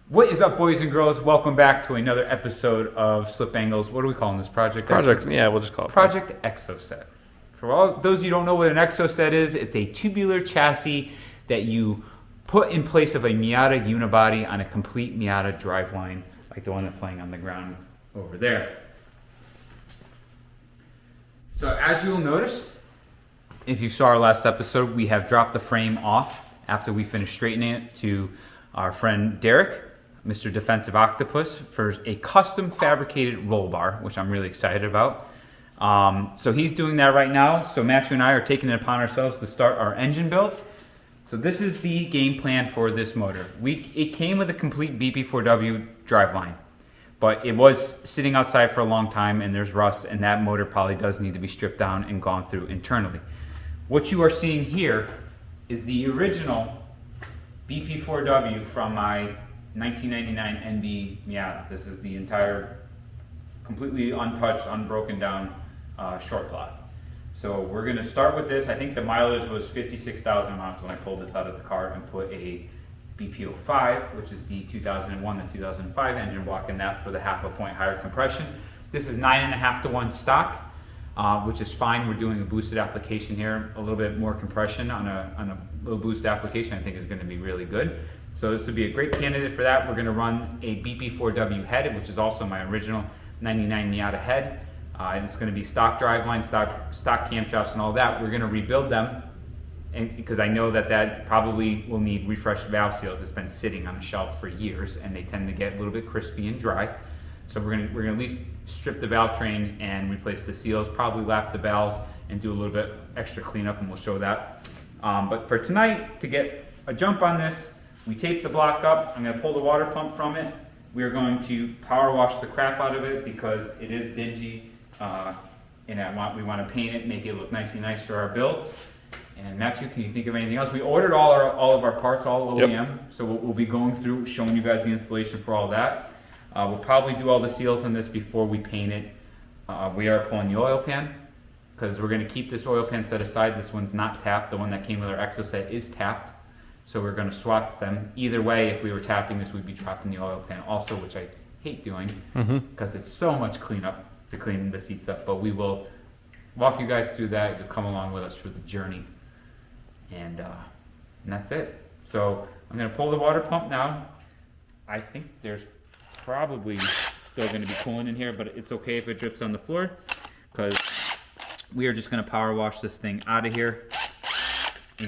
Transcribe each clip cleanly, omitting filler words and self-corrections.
What is up, boys and girls? Welcome back to another episode of Slip Angles. What are we calling this project? Yeah, we'll just call it Project Exocet. For all those you don't know what an Exocet is, it's a tubular chassis that you put in place of a Miata unibody on a complete Miata driveline, like the one that's laying on the ground over there. So as you'll notice, if you saw our last episode, we have dropped the frame off after we finished straightening it to our friend Derek, Mr. Defensive Octopus, for a custom fabricated roll bar, which I'm really excited about. So he's doing that right now. So Matthew and I are taking it upon ourselves to start our engine build. So this is the game plan for this motor. It came with a complete BP4W driveline, but it was sitting outside for a long time and there's rust, and that motor probably does need to be stripped down and gone through internally. What you are seeing here is the original BP4W from my 1999 NB Miata. This is the entire, completely untouched, unbroken down short block. So we're going to start with this. I think the mileage was 56,000 miles when I pulled this out of the car and put a BP05, which is the 2001 to 2005 engine block in that for the half a point higher compression. This is 9.5 to 1 stock, which is fine. We're doing a boosted application here. A little bit more compression on a little boost application I think is going to be really good. So this would be a great candidate for that. We're going to run a BP4W head, which is also my original 99 Miata head. And it's going to be stock driveline, stock camshafts and all that. We're going to rebuild them, and because I know that probably will need refreshed valve seals. It's been sitting on the shelf for years and they tend to get a little bit crispy and dry. So we're going to at least strip the valve train and replace the seals, probably lap the valves and do a little bit extra cleanup, and we'll show that. But for tonight, to get a jump on this, we tape the block up. I'm going to pull the water pump from it. We are going to power wash the crap out of it because it is dingy. And we want to paint it, make it look nice for our build. And Matthew, can you think of anything else? We ordered all of our parts, all OEM. Yep. So we'll be going through, showing you guys the installation for all that. We'll probably do all the seals on this before we paint it. We are pulling the oil pan because we're going to keep this oil pan set aside. This one's not tapped. The one that came with our Exocet is tapped. So we're going to swap them. Either way, if we were tapping this, we'd be dropping the oil pan also, which I hate doing because it's so much cleanup to clean the seats up. But we will walk you guys through that. You'll come along with us for the journey. And that's it. So I'm going to pull the water pump now. I think there's probably still going to be coolant in here, but it's okay if it drips on the floor because we are just going to power wash this thing out of here,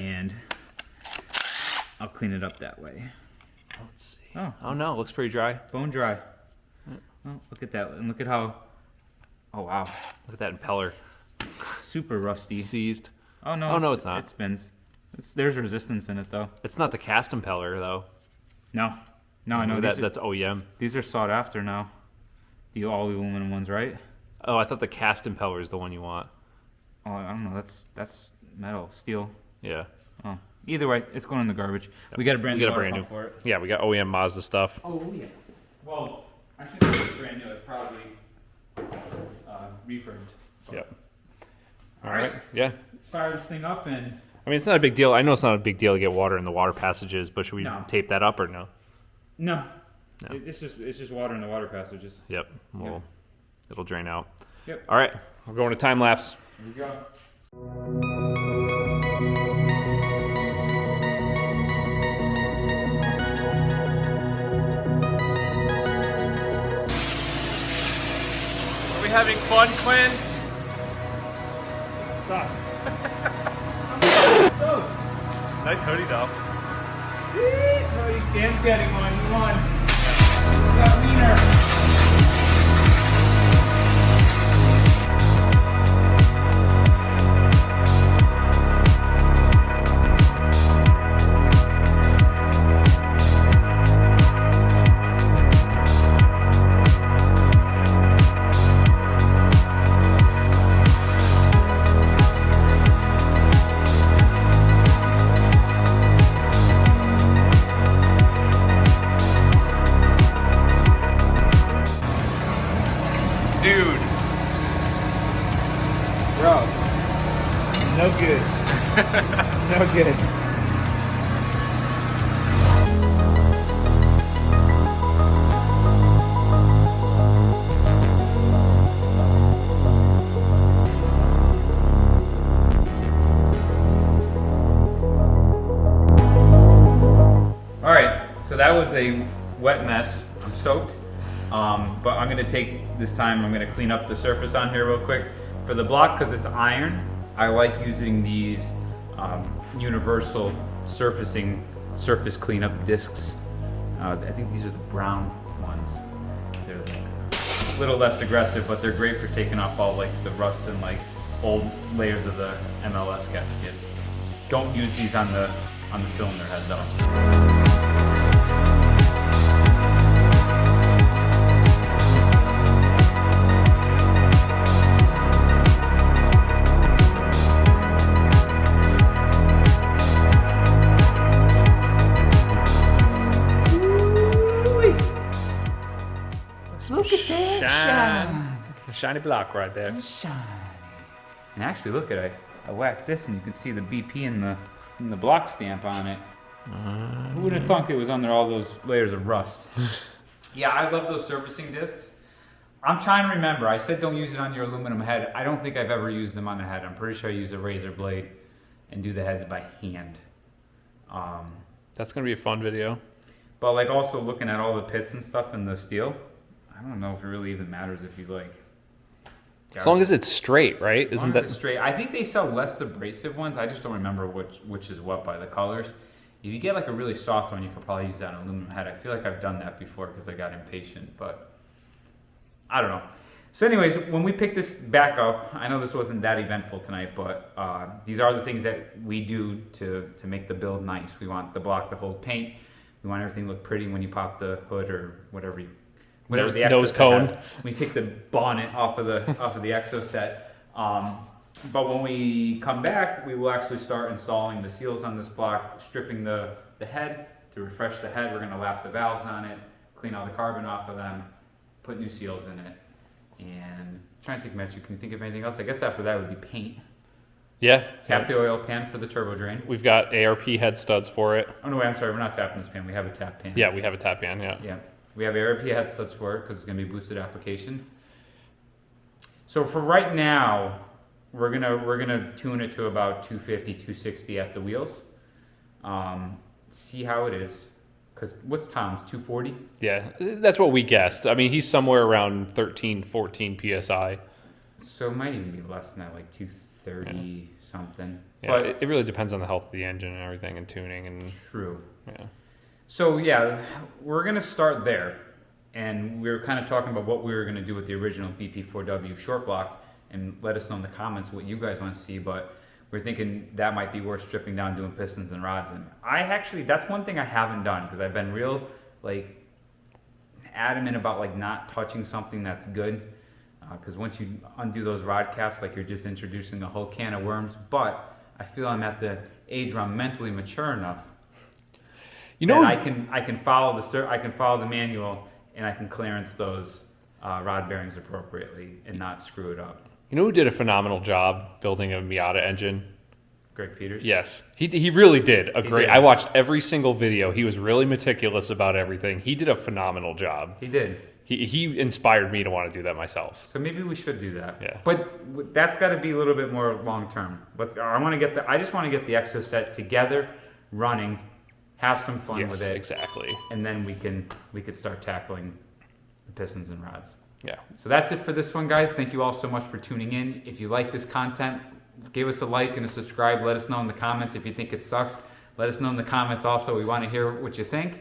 and I'll clean it up that way. Let's see. Oh no, looks pretty dry. Bone dry. Oh, look at that. And look at how, oh wow. Look at that impeller. Super rusty. Seized. Oh no, it's not. It spins. There's resistance in it though. It's not the cast impeller though. No, I know that's OEM. These are sought after now. The all aluminum ones, right? Oh, I thought the cast impeller is the one you want. Oh, I don't know. That's metal, steel. Yeah. Oh, either way, it's going in the garbage. We got a brand new for it. Yeah, we got OEM Mazda stuff. Oh yes. Well, I should say it's brand new. It's probably refurbed. Yep. All right. Yeah. Let's fire this thing up and. I mean, it's not a big deal. I know it's not a big deal to get water in the water passages, but should we tape that up or no? No. It's just water in the water passages. Yep. Well, it'll drain out. Yep. All right. We're going to time lapse. Here we go. Are we having fun, Quinn? This sucks. Nice hoodie, though. Sweet. Oh, Sam's getting one. He won. Got wiener. Bro, no good. No good. So that was a wet mess. I'm soaked. But I'm gonna take this time, I'm gonna clean up the surface on here real quick. For the block, because it's iron, I like using these universal surface cleanup discs. I think these are the brown ones. They're like a little less aggressive, but they're great for taking off all like the rust and like old layers of the MLS gasket. Don't use these on the cylinder head though. Look at that shiny block right there. Shiny. And actually, look at it. I whacked this, and you can see the BP in the block stamp on it. Who would have thunk it was under all those layers of rust? Yeah, I love those surfacing discs. I'm trying to remember. I said don't use it on your aluminum head. I don't think I've ever used them on the head. I'm pretty sure I use a razor blade and do the heads by hand. That's gonna be a fun video. But like also looking at all the pits and stuff in the steel, I don't know if it really even matters if you like. As long as it's straight, right? As long as it's straight. I think they sell less abrasive ones. I just don't remember which is what by the colors. If you get like a really soft one, you could probably use that on aluminum head. I feel like I've done that before because I got impatient, but I don't know. So anyways, when we pick this back up, I know this wasn't that eventful tonight, but these are the things that we do to make the build nice. We want the block to hold paint. We want everything to look pretty when you pop the hood or whatever the nose cone. Has. We take the bonnet off of the Exocet. But when we come back, we will actually start installing the seals on this block, stripping the head to refresh the head. We're going to lap the valves on it, clean all the carbon off of them, put new seals in it. And I'm trying to think, Matt, can you think of anything else? I guess after that would be paint. Yeah. Tap the oil pan for the turbo drain. We've got ARP head studs for it. Oh, no, wait, I'm sorry. We're not tapping this pan. We have a tap pan. Yeah, we have a tap pan, yeah. Yeah. We have ARP head studs for it because it's going to be boosted application. So for right now, we're gonna tune it to about 250, 260 at the wheels. See how it is. Because what's Tom's, 240? Yeah, that's what we guessed. I mean, he's somewhere around 13, 14 PSI. So it might even be less than that, like 230 something. Yeah, but it really depends on the health of the engine and everything and tuning and true. Yeah. So yeah, we're gonna start there, and we were kind of talking about what we were gonna do with the original BP4W short block, and let us know in the comments what you guys want to see. But we're thinking that might be worth stripping down, doing pistons and rods. And that's one thing I haven't done because I've been real like adamant about like not touching something that's good. Because once you undo those rod caps, like you're just introducing a whole can of worms. But I feel I'm at the age where I'm mentally mature enough. You know, I can follow the manual and I can clearance those rod bearings appropriately and not screw it up. You know who did a phenomenal job building a Miata engine? Greg Peters? Yes. He really did a great. Did. I watched every single video. He was really meticulous about everything. He did a phenomenal job. He did. He inspired me to want to do that myself. So maybe we should do that. Yeah. But that's got to be a little bit more long term. I just want to get the Exocet together, running, have some fun with it. Exactly. And then we could start tackling the pistons and rods. Yeah. So that's it for this one, guys. Thank you all so much for tuning in. If you like this content, give us a like and a subscribe. Let us know in the comments if you think it sucks. Let us know in the comments also. We want to hear what you think.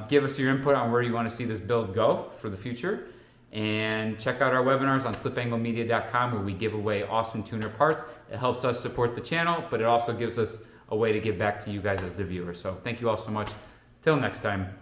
Give us your input on where you want to see this build go for the future. And check out our webinars on slipanglemedia.com where we give away awesome tuner parts. It helps us support the channel, but it also gives us a way to give back to you guys as the viewers. So thank you all so much. Till next time.